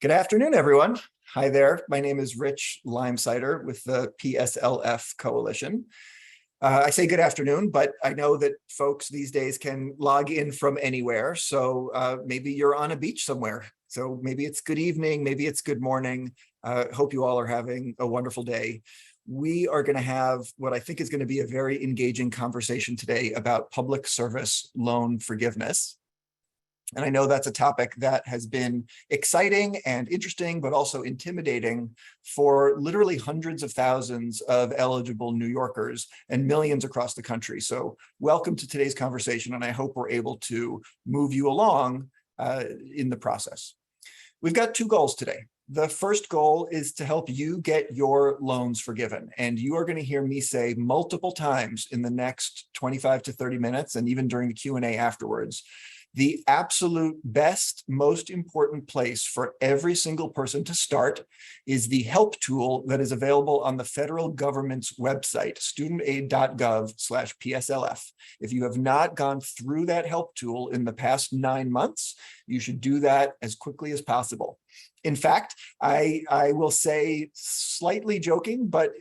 Good afternoon, everyone. Hi there. My name is Rich Limesider with the PSLF Coalition. I say good afternoon, but I know that folks these days can log in from anywhere. So maybe you're on a beach somewhere. So maybe it's good evening, maybe it's good morning. Hope you all are having a wonderful day. We are going to have what I think is going to be a very engaging conversation today about public service loan forgiveness. And I know that's a topic that has been exciting and interesting, but also intimidating for literally hundreds of thousands of eligible New Yorkers and millions across the country. So welcome to today's conversation, and I hope we're able to move you along in the process. We've got two goals today. The first goal is to help you get your loans forgiven. And you are going to hear me say multiple times in the next 25 to 30 minutes, and even during the Q&A afterwards, the absolute best, most important place for every single person to start is the help tool that is available on the federal government's website, StudentAid.gov/PSLF. If you have not gone through that help tool in the past 9 months, you should do that as quickly as possible. In fact, I will say, slightly joking, but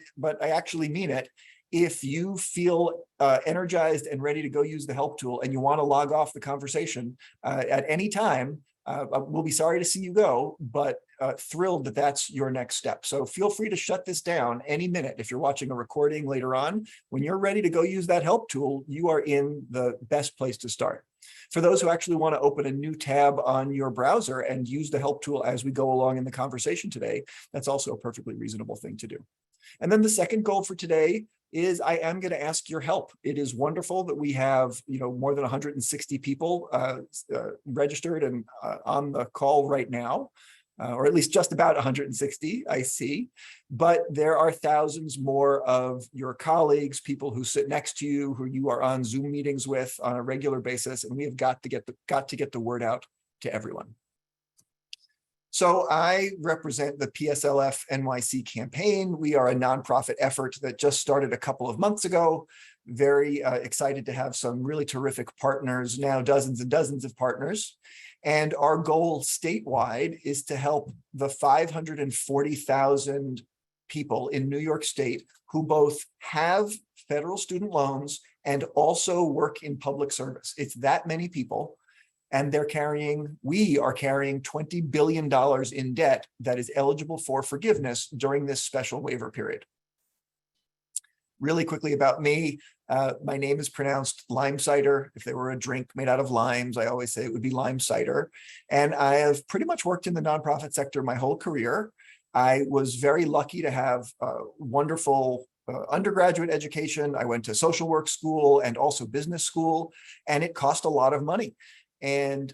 I actually mean it. If you feel energized and ready to go use the help tool and you want to log off the conversation at any time, we'll be sorry to see you go, but thrilled that that's your next step. So feel free to shut this down any minute. If you're watching a recording later on, when you're ready to go use that help tool, you are in the best place to start. For those who actually want to open a new tab on your browser and use the help tool as we go along in the conversation today, that's also a perfectly reasonable thing to do. And then the second goal for today is I am going to ask your help. It is wonderful that we have, more than 160 people registered and on the call right now, or at least just about 160, I see. But there are thousands more of your colleagues, people who sit next to you, who you are on Zoom meetings with on a regular basis, and we have got to get the word out to everyone. So I represent the PSLF.nyc campaign. We are a nonprofit effort that just started a couple of months ago. Very excited to have some really terrific partners, now dozens and dozens of partners. And our goal statewide is to help the 540,000 people in New York State who both have federal student loans and also work in public service. It's that many people. And we are carrying $20 billion in debt that is eligible for forgiveness during this special waiver period. Really quickly about me, my name is pronounced lime cider. If there were a drink made out of limes, I always say it would be lime cider. And I have pretty much worked in the nonprofit sector my whole career. I was very lucky to have a wonderful undergraduate education. I went to social work school and also business school, and it cost a lot of money. And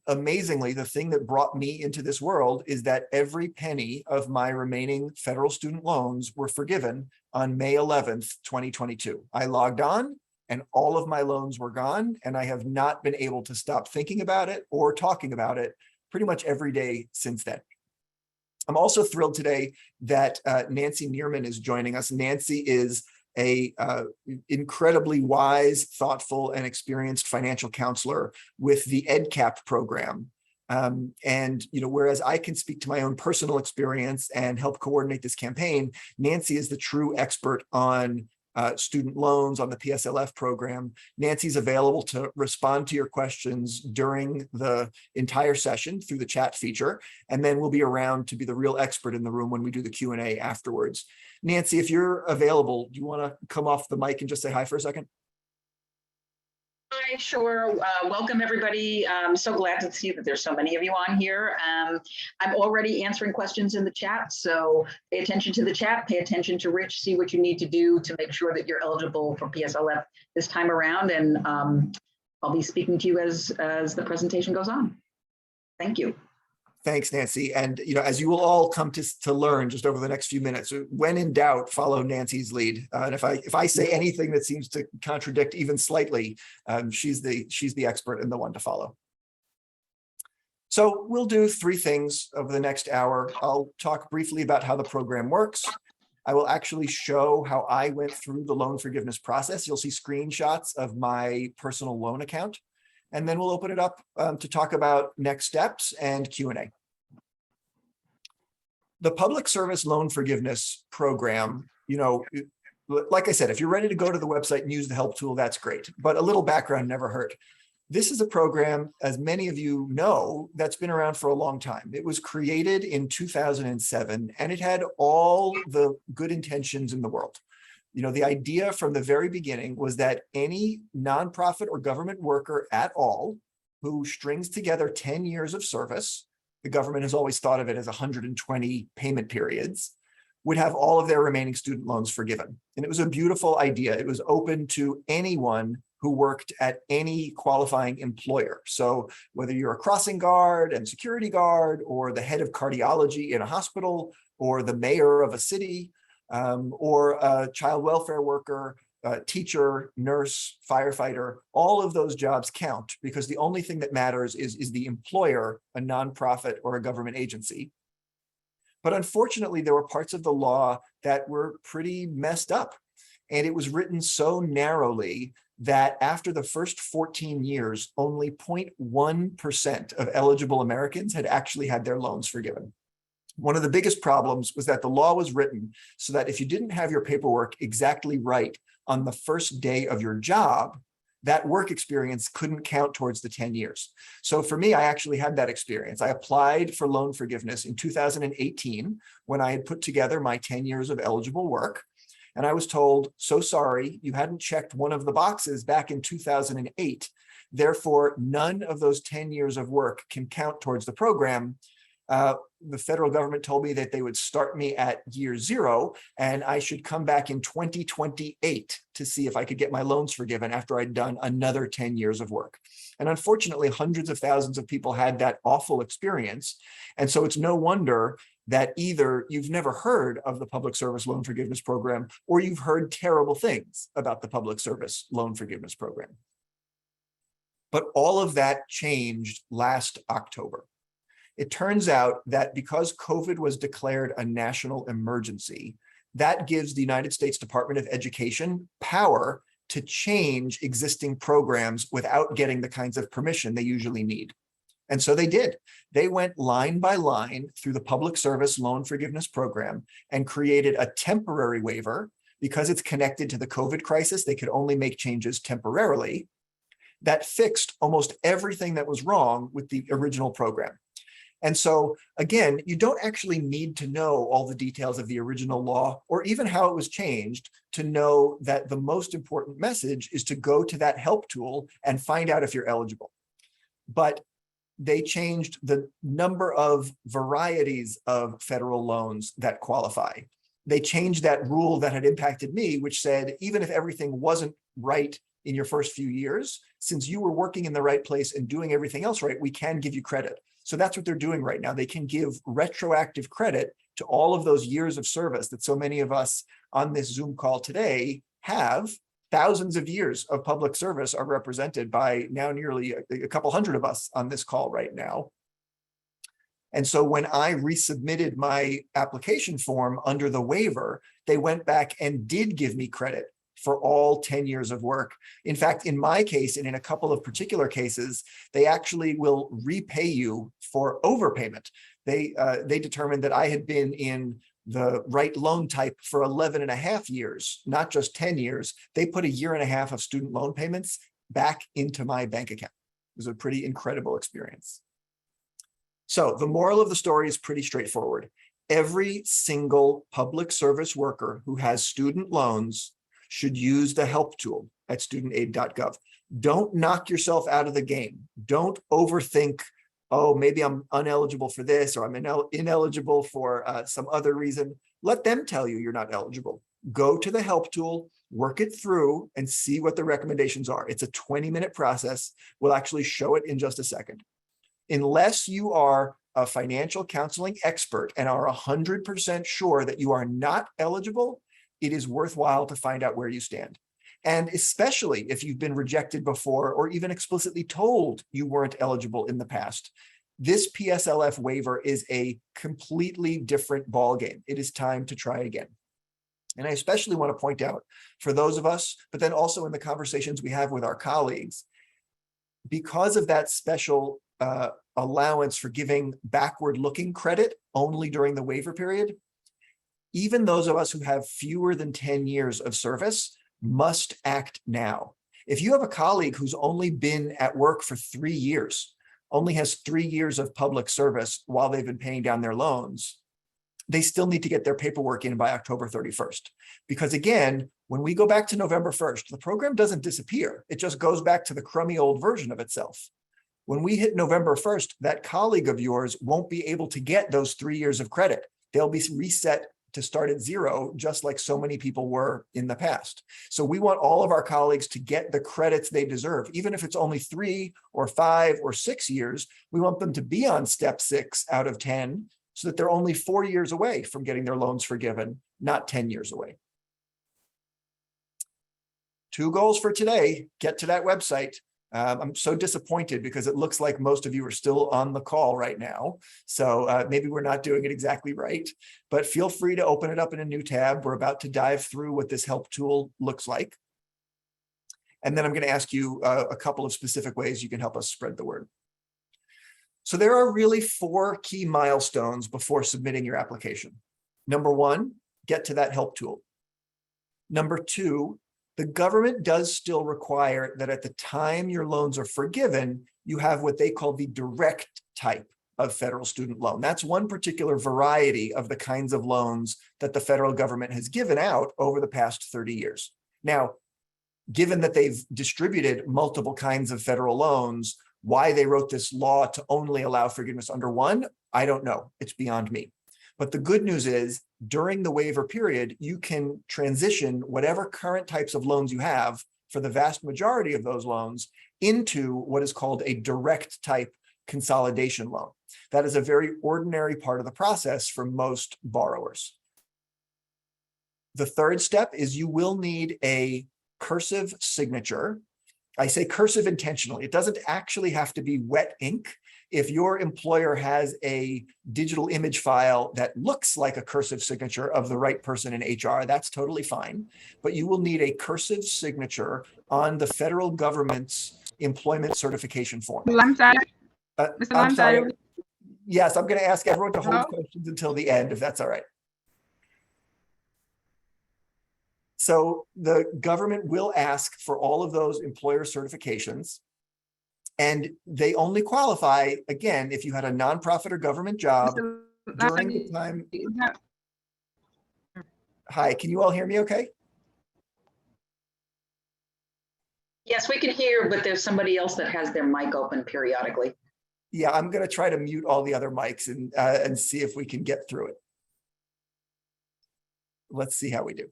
amazingly, the thing that brought me into this world is that every penny of my remaining federal student loans were forgiven on May 11th, 2022. I logged on and all of my loans were gone, and I have not been able to stop thinking about it or talking about it pretty much every day since then. I'm also thrilled today that Nancy Neerman is joining us. Nancy is a incredibly wise, thoughtful, and experienced financial counselor with the EdCap program. Whereas I can speak to my own personal experience and help coordinate this campaign, Nancy is the true expert on student loans, on the PSLF program. Nancy's available to respond to your questions during the entire session through the chat feature, and then we'll be around to be the real expert in the room when we do the Q&A afterwards. Nancy, if you're available, do you want to come off the mic and just say hi for a second? Hi, sure. Welcome, everybody. I'm so glad to see that there's so many of you on here. I'm already answering questions in the chat, so pay attention to the chat, pay attention to Rich, see what you need to do to make sure that you're eligible for PSLF this time around, and I'll be speaking to you as the presentation goes on. Thank you. Thanks, Nancy. And as you will all come to learn just over the next few minutes, when in doubt, follow Nancy's lead. And if I say anything that seems to contradict even slightly, she's the expert and the one to follow. So we'll do three things over the next hour. I'll talk briefly about how the program works. I will actually show how I went through the loan forgiveness process. You'll see screenshots of my personal loan account. and then we'll open it up to talk about next steps and Q&A. The public service loan forgiveness program, like I said, if you're ready to go to the website and use the help tool, that's great. But a little background never hurt. This is a program, as many of you know, that's been around for a long time. It was created in 2007, and it had all the good intentions in the world. The idea from the very beginning was that any nonprofit or government worker at all who strings together 10 years of service, the government has always thought of it as 120 payment periods, would have all of their remaining student loans forgiven. And it was a beautiful idea. It was open to anyone who worked at any qualifying employer. So whether you're a crossing guard and security guard, or the head of cardiology in a hospital, or the mayor of a city, or a child welfare worker, teacher, nurse, firefighter, all of those jobs count, because the only thing that matters is the employer, a nonprofit or a government agency. But unfortunately, there were parts of the law that were pretty messed up. And it was written so narrowly that after the first 14 years, only 0.1% of eligible Americans had actually had their loans forgiven. One of the biggest problems was that the law was written so that if you didn't have your paperwork exactly right on the first day of your job, that work experience couldn't count towards the 10 years. So for me, I actually had that experience. I applied for loan forgiveness in 2018 when I had put together my 10 years of eligible work. And I was told, so sorry, you hadn't checked one of the boxes back in 2008. Therefore, none of those 10 years of work can count towards the program. The federal government told me that they would start me at year 0, and I should come back in 2028 to see if I could get my loans forgiven after I'd done another 10 years of work. And unfortunately, hundreds of thousands of people had that awful experience. And so it's no wonder that either you've never heard of the Public Service Loan Forgiveness Program, or you've heard terrible things about the Public Service Loan Forgiveness Program. But all of that changed last October. It turns out that because COVID was declared a national emergency, that gives the United States Department of Education power to change existing programs without getting the kinds of permission they usually need. And so they did. They went line by line through the Public Service Loan Forgiveness Program and created a temporary waiver. Because it's connected to the COVID crisis, they could only make changes temporarily. That fixed almost everything that was wrong with the original program. And so, again, you don't actually need to know all the details of the original law or even how it was changed to know that the most important message is to go to that help tool and find out if you're eligible. But they changed the number of varieties of federal loans that qualify. They changed that rule that had impacted me, which said, even if everything wasn't right in your first few years, since you were working in the right place and doing everything else right, we can give you credit. So that's what they're doing right now. They can give retroactive credit to all of those years of service that so many of us on this Zoom call today have. Thousands of years of public service are represented by now nearly a couple hundred of us on this call right now. And so when I resubmitted my application form under the waiver, they went back and did give me credit for all 10 years of work. In fact, in my case, and in a couple of particular cases, they actually will repay you for overpayment. They determined that I had been in the right loan type for 11 and a half years, not just 10 years. They put a year and a half of student loan payments back into my bank account. It was a pretty incredible experience. So the moral of the story is pretty straightforward. Every single public service worker who has student loans should use the help tool at StudentAid.gov. Don't knock yourself out of the game. Don't overthink, oh, maybe I'm ineligible for this, or I'm ineligible for some other reason. Let them tell you you're not eligible. Go to the help tool, work it through, and see what the recommendations are. It's a 20-minute process. We'll actually show it in just a second. Unless you are a financial counseling expert and are 100% sure that you are not eligible, it is worthwhile to find out where you stand. And especially if you've been rejected before or even explicitly told you weren't eligible in the past, this PSLF waiver is a completely different ballgame. It is time to try again. And I especially want to point out for those of us, but then also in the conversations we have with our colleagues, because of that special allowance for giving backward-looking credit only during the waiver period, even those of us who have fewer than 10 years of service must act now. If you have a colleague who's only been at work for 3 years, only has 3 years of public service while they've been paying down their loans, they still need to get their paperwork in by October 31st. Because again, when we go back to November 1st, the program doesn't disappear. It just goes back to the crummy old version of itself. When we hit November 1st, that colleague of yours won't be able to get those 3 years of credit. They'll be reset to start at zero, just like so many people were in the past. So we want all of our colleagues to get the credits they deserve, even if it's only 3 or 5 or 6 years. We want them to be on step 6 out of 10, so that they're only 4 years away from getting their loans forgiven, not 10 years away. 2 goals for today: get to that website. I'm so disappointed because it looks like most of you are still on the call right now. So maybe we're not doing it exactly right, but feel free to open it up in a new tab. We're about to dive through what this help tool looks like. And then I'm going to ask you a couple of specific ways you can help us spread the word. So there are really 4 key milestones before submitting your application. Number 1, get to that help tool. Number 2, the government does still require that at the time your loans are forgiven, you have what they call the direct type of federal student loan. That's one particular variety of the kinds of loans that the federal government has given out over the past 30 years. Now, given that they've distributed multiple kinds of federal loans, why they wrote this law to only allow forgiveness under one, I don't know. It's beyond me. But the good news is, during the waiver period, you can transition whatever current types of loans you have for the vast majority of those loans into what is called a direct type consolidation loan. That is a very ordinary part of the process for most borrowers. The third step is you will need a cursive signature. I say cursive intentionally. It doesn't actually have to be wet ink. If your employer has a digital image file that looks like a cursive signature of the right person in HR, that's totally fine. But you will need a cursive signature on the federal government's employment certification form. I'm sorry. Mr. I'm sorry. Sorry. Yes, I'm going to ask everyone to hold Hello? questions until the end, if that's all right. So the government will ask for all of those employer certifications, and they only qualify, again, if you had a nonprofit or government job during the time. Hi, can you all hear me okay? Yes, we can hear, but there's somebody else that has their mic open periodically. Yeah, I'm going to try to mute all the other mics and see if we can get through it. Let's see how we do.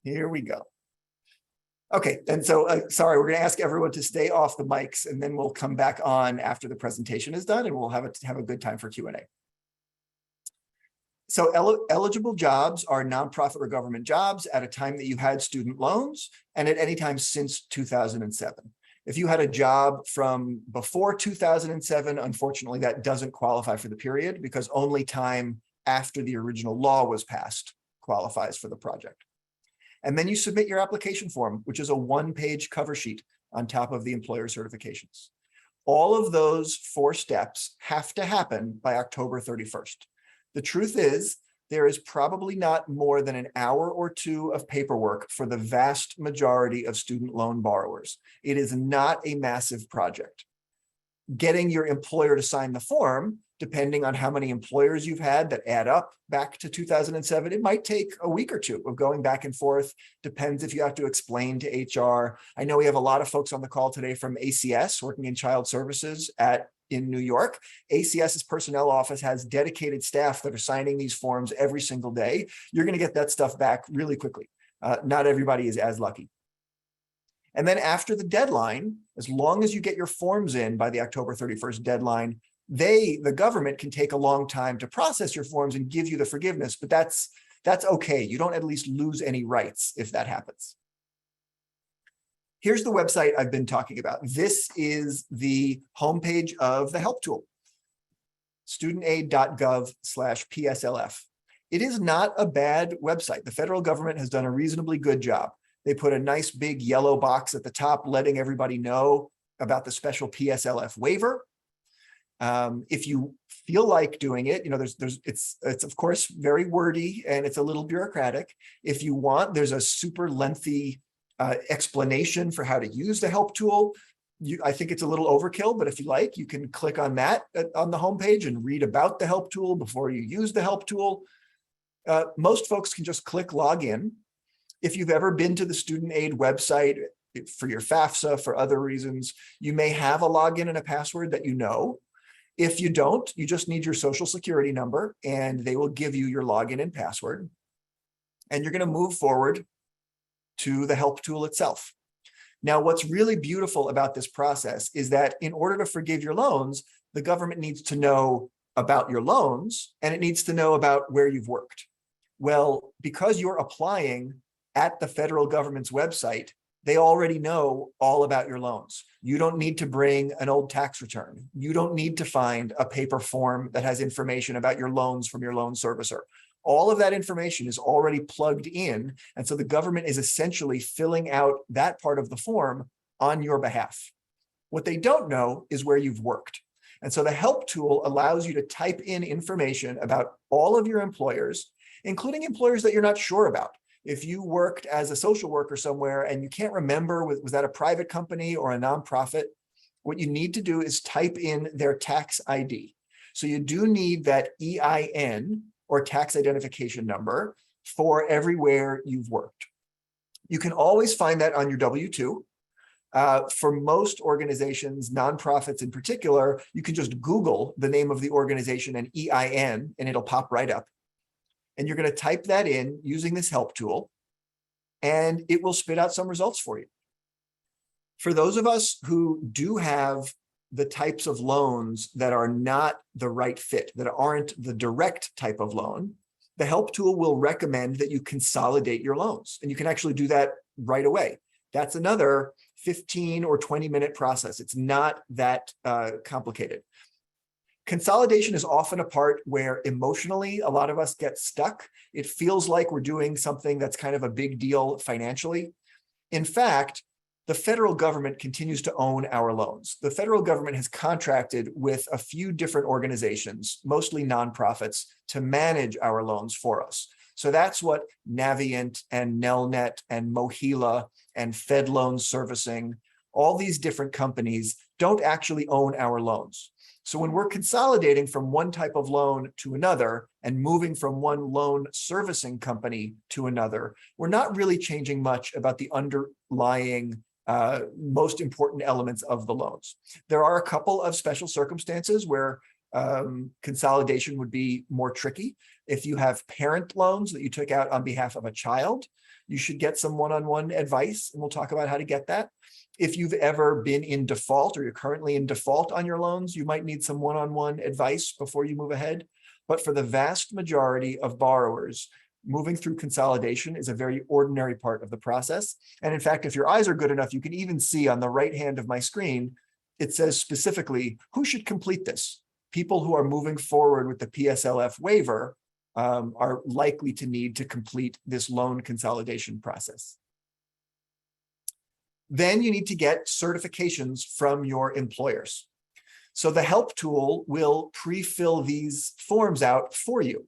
Here we go. Okay, and so sorry, we're going to ask everyone to stay off the mics, and then we'll come back on after the presentation is done, and we'll have a good time for Q&A. So eligible jobs are nonprofit or government jobs at a time that you had student loans and at any time since 2007. If you had a job from before 2007, unfortunately, that doesn't qualify for the period because only time after the original law was passed qualifies for the project. And then you submit your application form, which is a 1-page cover sheet on top of the employer certifications. All of those 4 steps have to happen by October 31st. The truth is, there is probably not more than an hour or 2 of paperwork for the vast majority of student loan borrowers. It is not a massive project. Getting your employer to sign the form, depending on how many employers you've had that add up back to 2007, it might take a week or 2 of going back and forth. Depends if you have to explain to HR. I know we have a lot of folks on the call today from ACS, working in child services in New York. ACS's personnel office has dedicated staff that are signing these forms every single day. You're going to get that stuff back really quickly. Not everybody is as lucky. And then after the deadline, as long as you get your forms in by the October 31st deadline, the government can take a long time to process your forms and give you the forgiveness, but that's okay. You don't at least lose any rights if that happens. Here's the website I've been talking about. This is the homepage of the help tool, StudentAid.gov/PSLF. It is not a bad website. The federal government has done a reasonably good job. They put a nice big yellow box at the top letting everybody know about the special PSLF waiver. If you feel like doing it, it's of course very wordy and it's a little bureaucratic. If you want, there's a super lengthy explanation for how to use the help tool. I think it's a little overkill, but if you like, you can click on that on the homepage and read about the help tool before you use the help tool. Most folks can just click login. If you've ever been to the student aid website for your FAFSA, for other reasons, you may have a login and a password that you know. If you don't, you just need your social security number and they will give you your login and password. And you're going to move forward to the help tool itself. Now, what's really beautiful about this process is that in order to forgive your loans, the government needs to know about your loans and it needs to know about where you've worked. Well, because you're applying at the federal government's website, they already know all about your loans. You don't need to bring an old tax return. You don't need to find a paper form that has information about your loans from your loan servicer. All of that information is already plugged in. And so the government is essentially filling out that part of the form on your behalf. What they don't know is where you've worked. And so the help tool allows you to type in information about all of your employers, including employers that you're not sure about. If you worked as a social worker somewhere and you can't remember, was that a private company or a nonprofit? What you need to do is type in their tax ID. So you do need that EIN or tax identification number for everywhere you've worked. You can always find that on your W-2. For most organizations, nonprofits in particular, you can just Google the name of the organization and EIN and it'll pop right up. And you're going to type that in using this help tool, and it will spit out some results for you. For those of us who do have the types of loans that are not the right fit, that aren't the direct type of loan, the help tool will recommend that you consolidate your loans. And you can actually do that right away. That's another 15 or 20-minute process. It's not that complicated. Consolidation is often a part where emotionally, a lot of us get stuck. It feels like we're doing something that's kind of a big deal financially. In fact, the federal government continues to own our loans. The federal government has contracted with a few different organizations, mostly nonprofits, to manage our loans for us. So that's what Navient and Nelnet and Mohila and Fed Loan Servicing, all these different companies don't actually own our loans. So when we're consolidating from one type of loan to another and moving from one loan servicing company to another, we're not really changing much about the underlying most important elements of the loans. There are a couple of special circumstances where consolidation would be more tricky. If you have parent loans that you took out on behalf of a child, you should get some one-on-one advice, and we'll talk about how to get that. If you've ever been in default or you're currently in default on your loans, you might need some one-on-one advice before you move ahead. But for the vast majority of borrowers, moving through consolidation is a very ordinary part of the process. And in fact, if your eyes are good enough, you can even see on the right hand of my screen, it says specifically who should complete this. People who are moving forward with the PSLF waiver are likely to need to complete this loan consolidation process. Then you need to get certifications from your employers. So the help tool will pre-fill these forms out for you.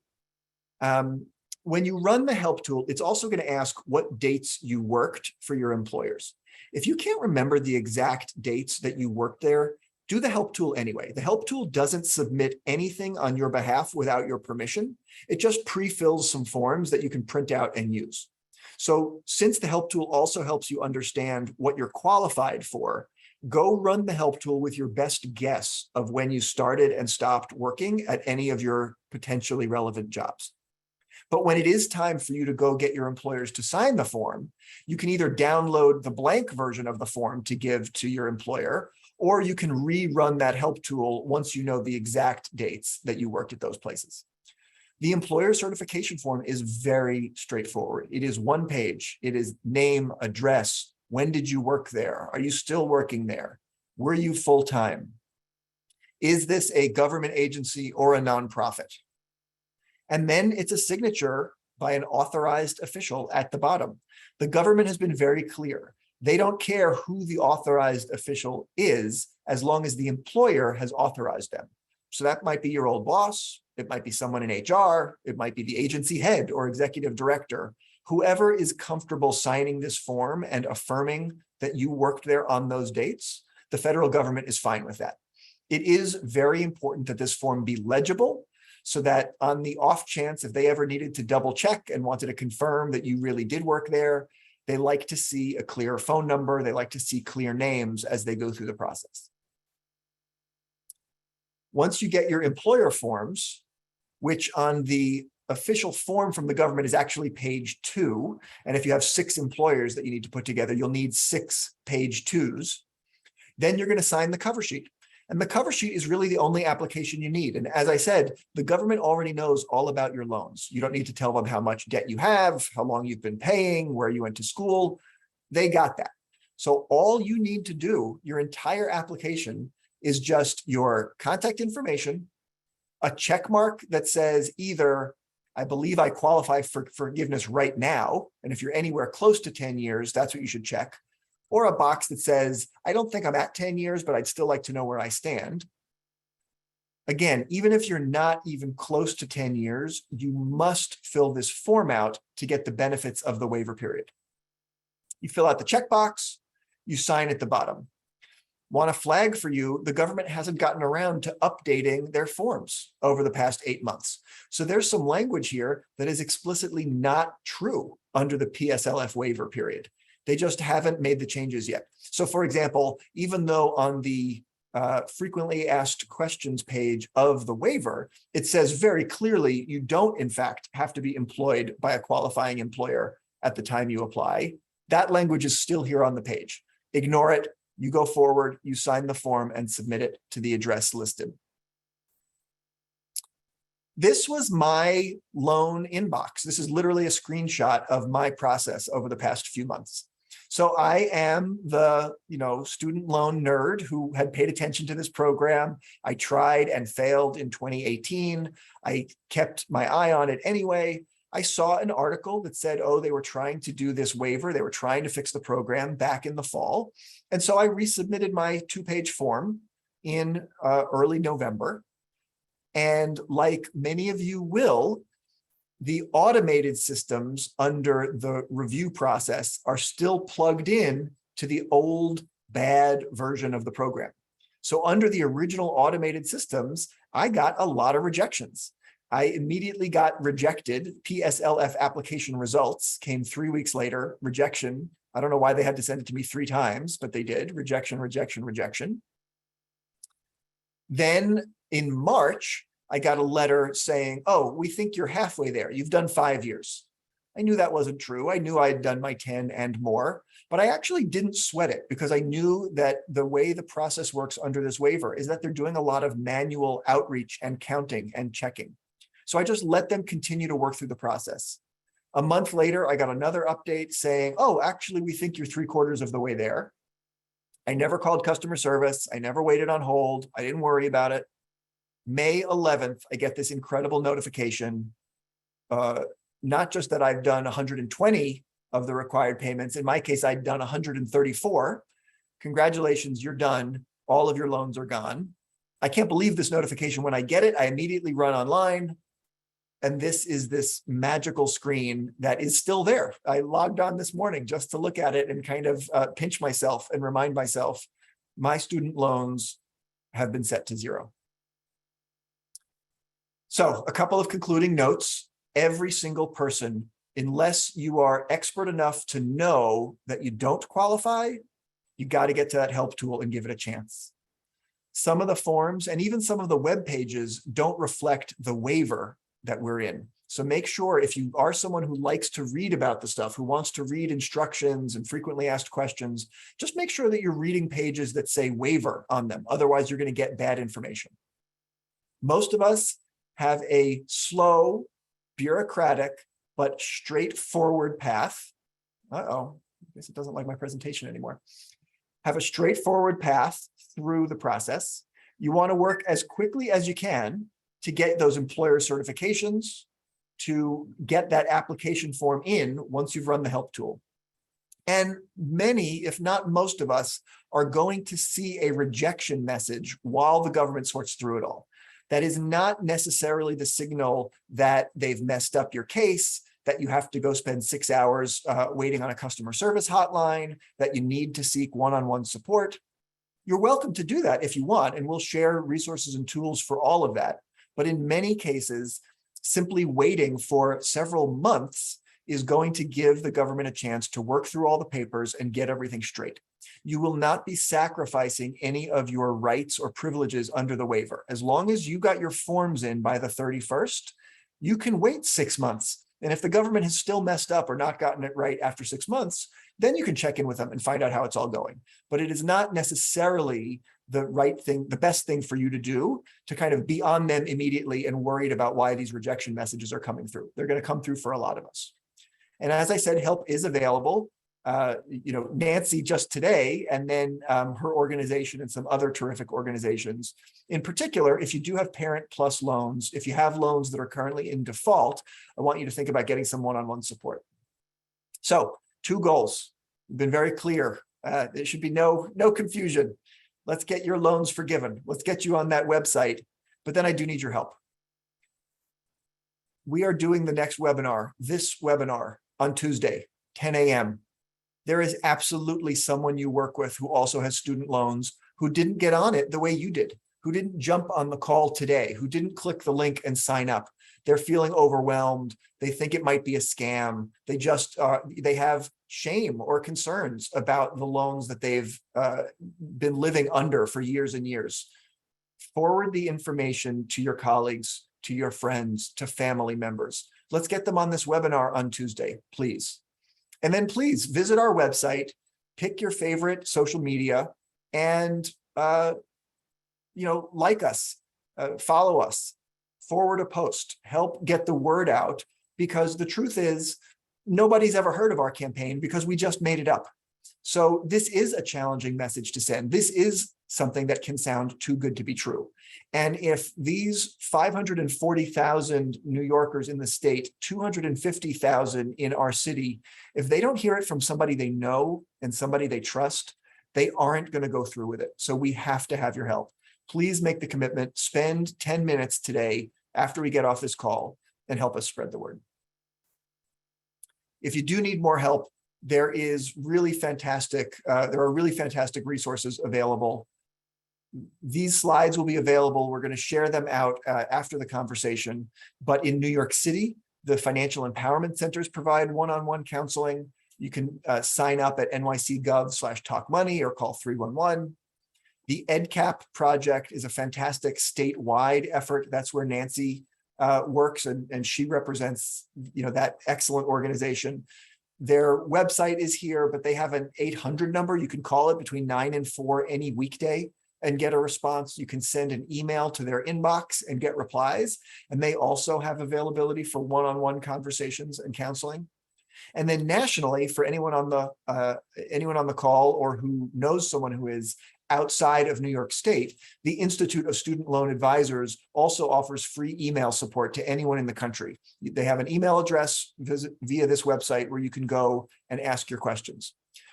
When you run the help tool, it's also going to ask what dates you worked for your employers. If you can't remember the exact dates that you worked there, do the help tool anyway. The help tool doesn't submit anything on your behalf without your permission. It just pre-fills some forms that you can print out and use. So since the help tool also helps you understand what you're qualified for, go run the help tool with your best guess of when you started and stopped working at any of your potentially relevant jobs. But when it is time for you to go get your employers to sign the form, you can either download the blank version of the form to give to your employer, or you can rerun that help tool once you know the exact dates that you worked at those places. The employer certification form is very straightforward. It is one page. It is name, address. When did you work there? Are you still working there? Were you full-time? Is this a government agency or a nonprofit? And then it's a signature by an authorized official at the bottom. The government has been very clear. They don't care who the authorized official is as long as the employer has authorized them. So that might be your old boss, it might be someone in HR, it might be the agency head or executive director. Whoever is comfortable signing this form and affirming that you worked there on those dates, the federal government is fine with that. It is very important that this form be legible so that on the off chance, if they ever needed to double check and wanted to confirm that you really did work there, they like to see a clear phone number. They like to see clear names as they go through the process. Once you get your employer forms, which on the official form from the government is actually page 2. And if you have 6 employers that you need to put together, you'll need 6 page 2s. Then you're going to sign the cover sheet. And the cover sheet is really the only application you need. And as I said, the government already knows all about your loans. You don't need to tell them how much debt you have, how long you've been paying, where you went to school. They got that. So all you need to do, your entire application, is just your contact information, a check mark that says either, I believe I qualify for forgiveness right now. And if you're anywhere close to 10 years, that's what you should check. Or a box that says, I don't think I'm at 10 years, but I'd still like to know where I stand. Again, even if you're not even close to 10 years, you must fill this form out to get the benefits of the waiver period. You fill out the checkbox, you sign at the bottom. Want to flag for you, the government hasn't gotten around to updating their forms over the past 8 months. So there's some language here that is explicitly not true under the PSLF waiver period. They just haven't made the changes yet. So for example, even though on the frequently asked questions page of the waiver, it says very clearly you don't in fact have to be employed by a qualifying employer at the time you apply. That language is still here on the page. Ignore it. You go forward, you sign the form and submit it to the address listed. This was my loan inbox. This is literally a screenshot of my process over the past few months. So I am the student loan nerd who had paid attention to this program. I tried and failed in 2018. I kept my eye on it anyway. I saw an article that said, oh, they were trying to do this waiver. They were trying to fix the program back in the fall. And so I resubmitted my 2-page form in early November. And like many of you will, the automated systems under the review process are still plugged in to the old bad version of the program. So under the original automated systems, I got a lot of rejections. I immediately got rejected. PSLF application results came 3 weeks later, rejection. I don't know why they had to send it to me 3 times, but they did. Rejection, rejection, rejection. Then in March, I got a letter saying, oh, we think you're halfway there. You've done 5 years. I knew that wasn't true. I knew I had done my 10 and more, but I actually didn't sweat it because I knew that the way the process works under this waiver is that they're doing a lot of manual outreach and counting and checking. So I just let them continue to work through the process. A month later, I got another update saying, oh, actually, we think you're 3/4 of the way there. I never called customer service. I never waited on hold. I didn't worry about it. May 11th, I get this incredible notification. Not just that I've done 120 of the required payments. In my case, I'd done 134. Congratulations, you're done. All of your loans are gone. I can't believe this notification. When I get it, I immediately run online. And this is this magical screen that is still there. I logged on this morning just to look at it and kind of pinch myself and remind myself, my student loans have been set to 0. So a couple of concluding notes. Every single person, unless you are expert enough to know that you don't qualify, you got to get to that help tool and give it a chance. Some of the forms and even some of the web pages don't reflect the waiver that we're in. So make sure if you are someone who likes to read about the stuff, who wants to read instructions and frequently asked questions, just make sure that you're reading pages that say waiver on them. Otherwise, you're going to get bad information. Most of us have a slow, bureaucratic, but straightforward path. Uh-oh, I guess it doesn't like my presentation anymore. Have a straightforward path through the process. You want to work as quickly as you can to get those employer certifications, to get that application form in once you've run the help tool. And many, if not most of us, are going to see a rejection message while the government sorts through it all. That is not necessarily the signal that they've messed up your case, that you have to go spend 6 hours waiting on a customer service hotline, that you need to seek one-on-one support. You're welcome to do that if you want, and we'll share resources and tools for all of that. But in many cases, simply waiting for several months is going to give the government a chance to work through all the papers and get everything straight. You will not be sacrificing any of your rights or privileges under the waiver. As long as you got your forms in by the 31st, you can wait 6 months. And if the government has still messed up or not gotten it right after 6 months, then you can check in with them and find out how it's all going. But it is not necessarily the right thing, the best thing for you to do, to kind of be on them immediately and worried about why these rejection messages are coming through. They're going to come through for a lot of us. And as I said, help is available. Nancy just today, and then her organization and some other terrific organizations. In particular, if you do have Parent Plus loans, if you have loans that are currently in default, I want you to think about getting some one-on-one support. So 2 goals. We've been very clear. There should be no confusion. Let's get your loans forgiven. Let's get you on that website. But then I do need your help. We are doing the next webinar, this webinar, on Tuesday, 10 a.m. There is absolutely someone you work with who also has student loans, who didn't get on it the way you did, who didn't jump on the call today, who didn't click the link and sign up. They're feeling overwhelmed. They think it might be a scam. They have shame or concerns about the loans that they've been living under for years and years. Forward the information to your colleagues, to your friends, to family members. Let's get them on this webinar on Tuesday, please. And then please visit our website, pick your favorite social media, and like us, follow us, forward a post, help get the word out, because the truth is nobody's ever heard of our campaign because we just made it up. So this is a challenging message to send. This is something that can sound too good to be true. And if these 540,000 New Yorkers in the state, 250,000 in our city, if they don't hear it from somebody they know and somebody they trust, they aren't going to go through with it. So we have to have your help. Please make the commitment, spend 10 minutes today after we get off this call and help us spread the word. If you do need more help, there are really fantastic resources available. These slides will be available. We're going to share them out after the conversation. But in New York City, the financial empowerment centers provide one-on-one counseling. You can sign up at nyc.gov/talkmoney or call 311. The EdCap project is a fantastic statewide effort. That's where Nancy works, and she represents that excellent organization. Their website is here, but they have an 800 number. You can call it between 9 and 4 any weekday and get a response. You can send an email to their inbox and get replies. And they also have availability for one-on-one conversations and counseling. And then nationally, for anyone on the call or who knows someone who is outside of New York State, the Institute of Student Loan Advisors also offers free email support to anyone in the country. They have an email address via this website where you can go and ask your questions.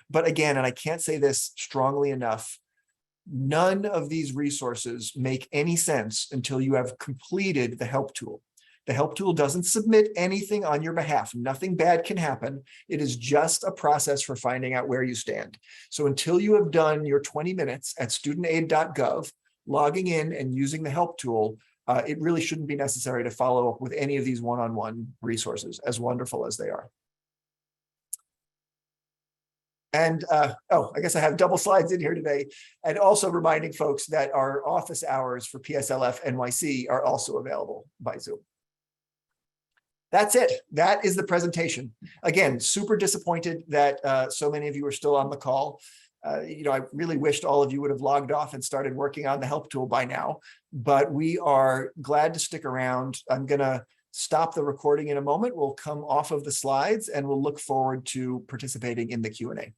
But again, and I can't say this strongly enough, none of these resources make any sense until you have completed the help tool. The help tool doesn't submit anything on your behalf. Nothing bad can happen. It is just a process for finding out where you stand. So until you have done your 20 minutes at StudentAid.gov, logging in and using the help tool, it really shouldn't be necessary to follow up with any of these one-on-one resources, as wonderful as they are. And I guess I have double slides in here today, and also reminding folks that our office hours for PSLF.nyc are also available by Zoom. That's it. That is the presentation. Again, super disappointed that so many of you are still on the call. I really wished all of you would have logged off and started working on the help tool by now, but we are glad to stick around. I'm going to stop the recording in a moment. We'll come off of the slides and we'll look forward to participating in the Q&A.